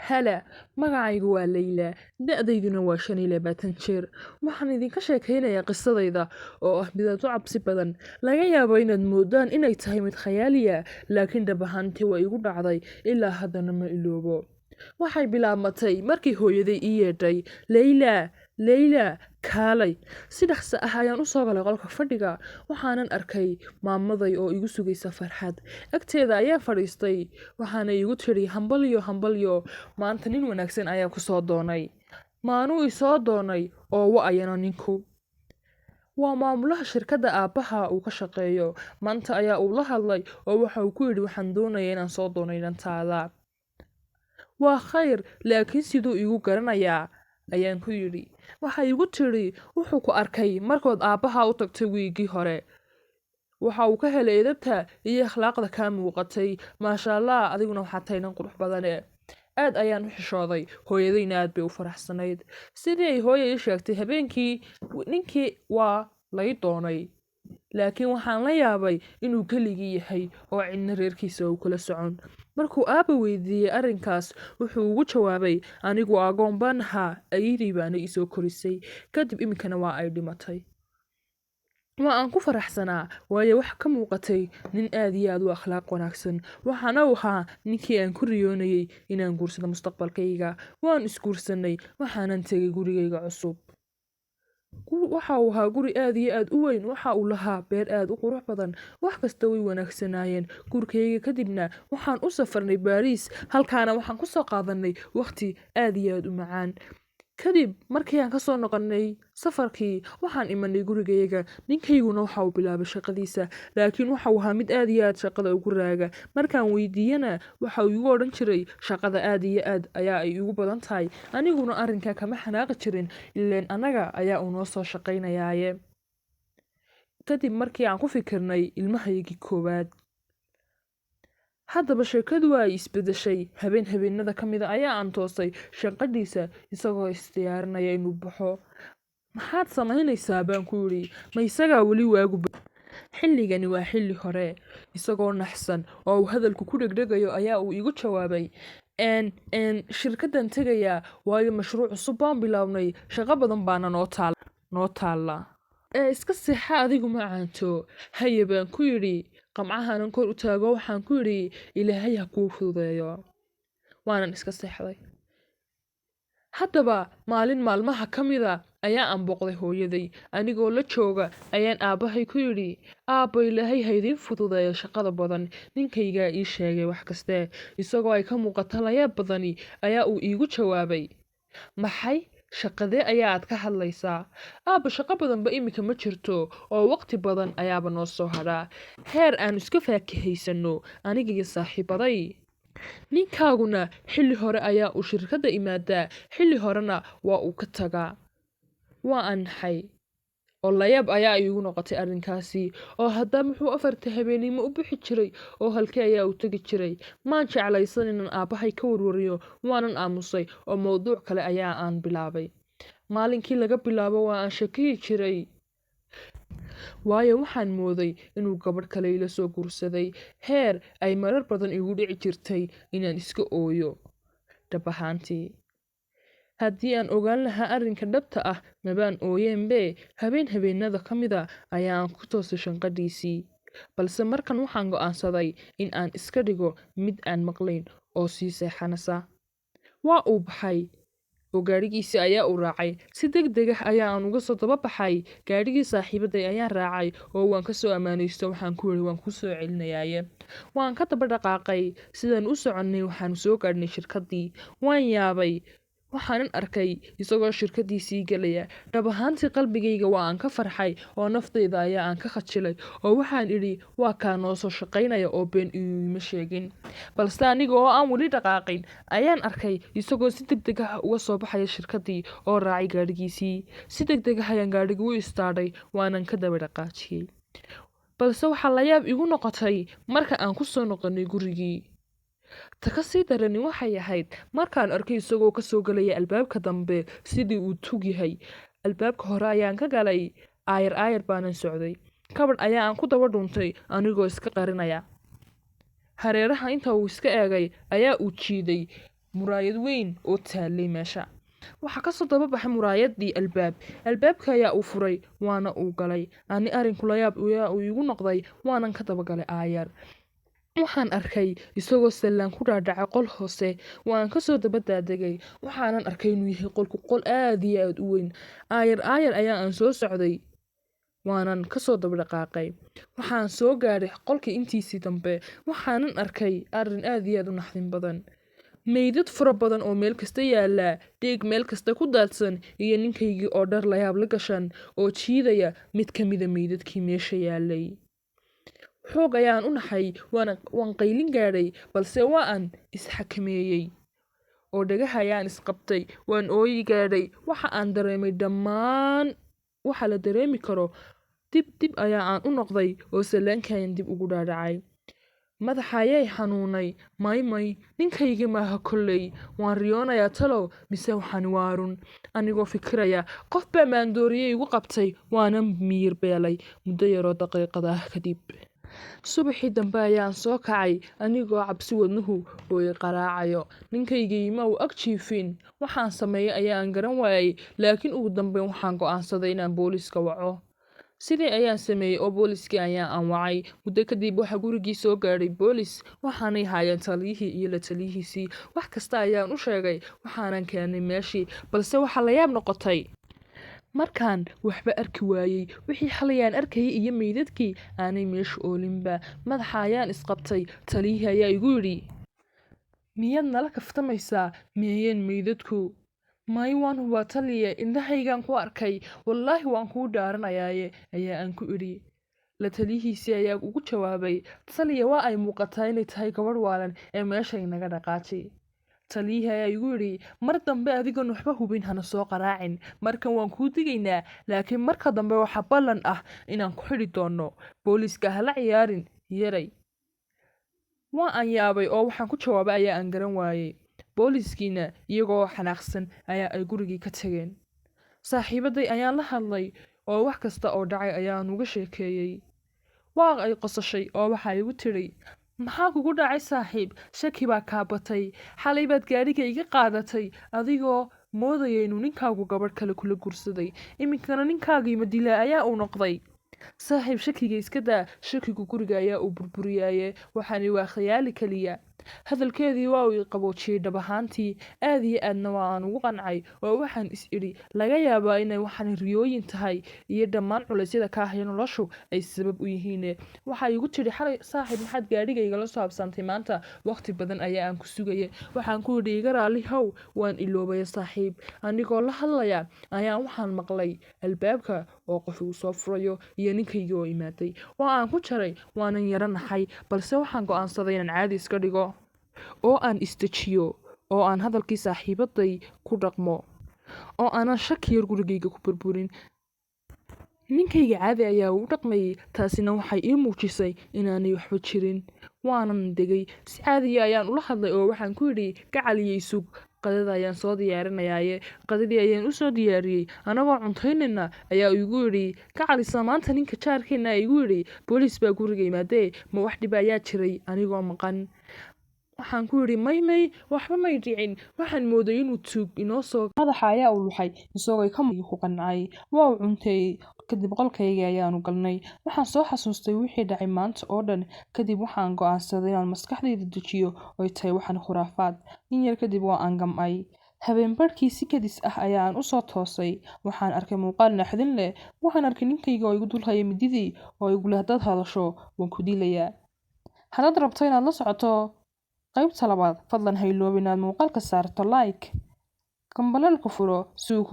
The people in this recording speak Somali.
Hala, magacaygu waa Layla, da'dayduna waa 25 jeer. Waxaan idinka sheekaynayaa qisadayda oo ah mid aad u cabsi badan. Laga yaabo inaad moodaan inay tahay mid khayaali ah, laakiin dhab ahaantii waa igu dhacday ilaa haddana ma iloobo. Waxay bilaabmatay markii hooyaday ii yeedhay, Layla, Layla, kaalay. Si dhaqso ah ayaan u soo galay qolka fadhiga, waxaanan arkay maamaday oo igu sugaysa farxad. Agteeda ayaan fadhiistay, waxaana igu tidhi hambalyo hambalyo, maanta nin wanaagsan ayaa ku soo doonay. Maanuu i soo doonay oo wa'ayana ninku. Waa maamulaha shirkadda aabbaha uu ka shaqeeyo. Maanta ayaa uu la hadlay oo waxa uu ku yidhi waxaan doonayaa inaan soo doonay dhantaada. Waa khayr, laakiin siduu igu garanayaa ayaan ku yidhi. Waxay igu tidhi wuxuu ku arkay markood aabbaha u tagtay wiigii hore. Waxa uu ka helay edabta iyo akhlaaqda ka muuqatay. Maasha Allah, adiguna waxaad tahay nin qurux badan. Aad ayaan u xishooday, hooyadayna aad bay u faraxsanayd. Sidii ay hooyo ii sheegtay habeenkii ninkii waa lay doonay. Laakiin waxaan la yaabay inuu keligii yahay oo cidna reerkiisa uu kula socon. Markuu aabba weydiiyey arrinkaas, wuxuu ugu jawaabay anigu agoon baan ahaa, ayeeydii baana i soo korisay, kadib iminkana waa ay dhimatay. Waa aan ku faraxsanaa, waayo wax ka muuqatay nin aad iyo aad u akhlaaq wanaagsan. Waxaana uu ahaa ninkii aan ku riyoonayay inaan guursado mustaqbalkayga. Waan isguursanay, waxaanan tegay gurigayga cusub. Waxa uu ahaa guri aad iyo aad u weyn, waxa uu lahaa beer aad u qurux badan. Wax kasta way wanaagsanaayeen. Gurigayga kadibna waxaan u safarnay Paris, halkaana waxaan ku soo qaadanay waqti aad iyo aad u macaan. Kadib markii aan ka soo noqonay safarkii, waxaan imanay gurigayga. Ninkayguna waxa uu bilaabay shaqadiisa, laakiin waxa uu ahaa mid aad iyo aad shaqada ugu raaga. Markaan weydiiyana, waxa uu igu odhan jiray shaqada aad iyo aad ayaa ay ugu badan tahay. Aniguna arrinka kama xanaaqi jirin, ileen anaga ayaa uu noo soo shaqaynayaaye. Kadib markii aan ku fikirnay ilmahaygii koowaad. Haddaba sheekadu waa isbedeshay. Habeenada ka mid ah ayaa aan toosay shanqadhiisa isagoo isdiyaarinaya inuu baxo. Maxaad samaynaysaa baan ku yidhi. Ma isagaa weli waagu xilligani waa xilli hore. Isagoo naxsan oo uu hadalku ku dhegdhegayo ayaa uu igu jawaabay shirkaddan tegayaa waayo mashruuc cusub baan bilownay, shaqo badan baana noo taalla. Iska seexa adigu ma caanto. Haye baan ku yidhi. Qamcahaanan kor u taago waxaan ku yidhi Ilaahay ha kuu fududeeyo. Waanan iska seexday. Haddaba maalin maalmaha ka mid ah ayaa aan booqday hooyaday. Anigoo la jooga ayaan aabbahay ku yidhi aabbo, Ilaahay ha idiin fududeeyo shaqada badan. Ninkaygaa ii sheegay wax kaste. Isagoo ay ka muuqato layaab badani ayaa uu iigu jawaabay, maxay shaqadee ayaa aad ka hadlaysaa? Aabba, shaqo badanba iminka ma jirto oo waqti badan ayaaba noo soo hadhaa. Heer aan iska faakahaysano aniga iyo saaxiibaday. Ninkaaguna xilli hore ayaa uu shirkadda imaadaa, xilli horena waa uu ka tagaa. Waa aan naxay oo layaab ayaa iigu noqotay arrinkaasi. Oo hadda muxuu 4 habeenimo u bixi jiray oo halkee ayaa uu tagi jiray? Maan jeclaysan inaan aabbahay ka warwariyo, waanan aamusay oo mowduuc kale ayaa aan bilaabay. Maalinkii laga bilaabo waa aan shakiyi jiray, waayo waxaan mooday inuu gabadh kale ila soo guursaday. Heer ay marar badan igu dhici jirtay inaan iska ooyo. Dhab ahaantii haddii aan ogaan lahaa arrinka dhabta ah mabaan ooyeenbe. Habeenada ka mid ah ayaa aan ku toosay shanqadhiisii. Balse markan waxaan go'aansaday in aan iska dhigo mid aan maqlayn oo sii seexanaysa. Waa uu baxay oo gaadhigiisii ayaa uu raacay. Si degdeg ah ayaa aan uga soo daba baxay. Gaadhigii saaxiibaday ayaan raacay oo waan ka soo ammaanaysto. Waxaan ku yidhi waan ku soo celinayaaye. Waan ka daba dhaqaaqay. Sidaan u soconnay waxaan soo gaadhnay shirkaddii. Waan yaabay. Waxaanan arkay isagoo shirkaddiisii galaya. Dhab ahaantii qalbigayga waa aan ka farxay oo naftayda ayaa aan ka khajilay oo waxaan idhi waa kaa noo soo shaqaynaya oo been iima sheegin. Balse aniga oo aan weli dhaqaaqin ayaan arkay isagoo si degdeg ah uga soo baxaya shirkaddii oo raacay gaadhigiisii. Si degdeg ah ayaan gaadhiga u istaadhay, waanan ka daba dhaqaajiyay. Balse waxaa layaab igu noqotay marka aan ku soo noqonay gurigii. Ta ka sii darani waxay ahayd markaan arkay isagoo ka soo galaya albaabka dambe sidii uu tug yahay. Albaabka hore ayaan ka galay, aayar baanan socday. Kabadh ayaa aan ku daba dhuuntay anigoo iska qarinaya. Hareeraha inta uu iska eegay ayaa uu jiiday muraayad weyn oo taallay meesha. waxaa kasoo daba baxay muraayadii albaabka ayaa uu furay waana uu galay. ani arinku la yaab uu igu noqday waanan ka daba galay aayar. waxaan arkay isagoo sallaan ku dhaadhacay qol hoose. waan kasoo daba daadegay waxaanan arkay inuu yahay qolku qol aad iyo aad u weyn. aayar ayaa aan soo socday waanan kasoo daba dhaqaaqay. waxaan soo gaadhay qolkii intiisii dambe. waxaanan arkay arrin aad iyo aad u naxdin badan. meydad fara badan oo meel kasta yaala, dhiig meel kasta ku daadsan, iyo ninkaygii oo dhar layaab la gashan oo jiidaya mid ka mida meydadkii meesha yaalay. xoog ayaan u naxay waan qaylin gaadhay balse waa aan isxakameeyey oo dhagaha ayaan isqabtay. waan ooyi gaadhay. waxa aan dareemay dhammaan waxa la dareemi karo. dib ayaa aan u noqday oo salaankayaan dib ugu dhaadhacay. madaxa ayay xanuunay. may ninkaygii maaha kolley. waan riyoonayaa talow mise waxaan waarun. anigoo fikiraya qof baa maandooriye igu qabtay waana miyir beelay muddo yaroo daqiiqada ah kadib. subaxii dambe ayaan soo kacay anigoo cabsi wadnuhu oo i qaraacayo. ninkaygii ma uu ag jiifin. waxaan sameeyey ayaan garan waayay laakiin ugu dambeyn waxaan go'aansaday inaan booliiska waco. sidii ayaan sameeyey oo booliiskii ayaan anwacay. muddo kadib waxaa gurigii soo gaadhay boolis. waxaanay haayeen taliyihii iyo la taliyihiisii. wax kasta ayaan u sheegay waxaanan keenay meeshii balse waxaa la yaab noqotay markaan waxba arki waayey. wixii xalayaan arkayay iyo meydadkii aanay meesha oolinba. madaxa ayaan isqabtay. taliyihii ayaa igu yidhi miyaad nala kaftamaysaa meeyeen meydadku. may waan hubaa taliye indhahaygaan ku arkay wallaahi waan kuu dhaaranayaaye ayaa aan ku idhi. la taliyihiisii ayaa ugu jawaabay taliye waa ay muuqataa inay tahay gabadh waalan ee meesha inaga dhaqaajay. taliyihii ayaa igu yidhi mar dambe adigoon waxba hubin hana soo qaraacin. markan waan kuu digaynaa laakiin marka dambe waxaa ballan ah inaan ku xidhi doono. booliiska hala ciyaarin yaray. waa aan yaabay oo waxaan ku jawaabay ayaa aan garan waayey. booliiskiina iyagoo xanaaqsan ayaa ay gurigii ka tageen. saaxiibaday ayaan la hadlay oo wax kasta oo dhacay ayaan uga sheekeeyey. waa ay qosashay oo waxaa igu tidhi maxaa kugu dhacay saaxiib. shaki baa kaa batay. xalay baad gaadhiga iga qaadatay adigoo moodaya inuu ninkaagu gabadh kale kula gursaday. iminkana ninkaagii madilaa ayaa uu noqday. saaxiib shakiga iska daa. shakigu guriga ayaa uu burburiyaaye waxaani waa khiyaali keliya. hadalkeedii waa uu i qaboojiyey dhab ahaantii. aad iyo aadna waa aan ugu qancay oo waxaan is idhi laga yaabaa inay waxaan riyooyin tahay iyo dhammaan culeysyada ka haya noloshu ay sabab u yihiin. waxaa igu tidhi xalay saaxiib maxaad gaadhigaygala soo habsantay maanta waqti badan ayaa aan ku sugaya. waxaan ku idhi iga raali how waan iloobaya saaxiib. anigoo la hadlaya ayaan waxaan maqlay albaabka oo qof uu soo furayo iyo ninkaygii oo imaaday. waa aan ku jaray waanan yaro naxay balse waxaan go'aansaday inaan caadi iska dhigo oo aan isdejiyo oo aan hadalkii saaxiibaday ku dhaqmo oo aanan shaki yar gurigayga ku burburin. ninkayga caadi ayaa uu dhaqmayay. taasina waxay ii muujisay inaanay waxba jirin. waanan degay. si caadiya ayaan ula hadlay oo waxaan ku yidhi gacaliyey sug qadada ayaan soo diyaarinayaaye. qadadii ayaan usoo diyaariyey. anagoo cuntaynayna ayaa igu yidhi gacalisa maanta ninka jaarkeena igu yidhi booliis baa guriga imaadee ma wax dhiba ayaa jiray anigoo maqan. waxaan ku yidhi may waxba may dhicin. waxaan mooday inuu tuug inoo soo madaxa ayaa u luxay isagoo ku qancay. waa uu cunteeyey. kadib qolkaygii ayaanu galnay. waxaan soo xasuustay wixii dhacay maanta oo dhan. kadib waxaan go'aansaday inaan maskaxdayda dejiyo oy tahay waxaan khuraafaad. in yar kadib waa aan gam'ay. habeen barhkii si kadis ah ayaan usoo toosay. waxaan arkay muuqaal naxdin leh. waxaan arkay ninkayga oo igu dulhaya mididii oo igu leh haddaad hadasho waan ku dilayaa. haddaad rabto inaad la socoto qaybta labaad fadlan ha iloobin inaad muuqaalka saarto like kambalelka furo si uu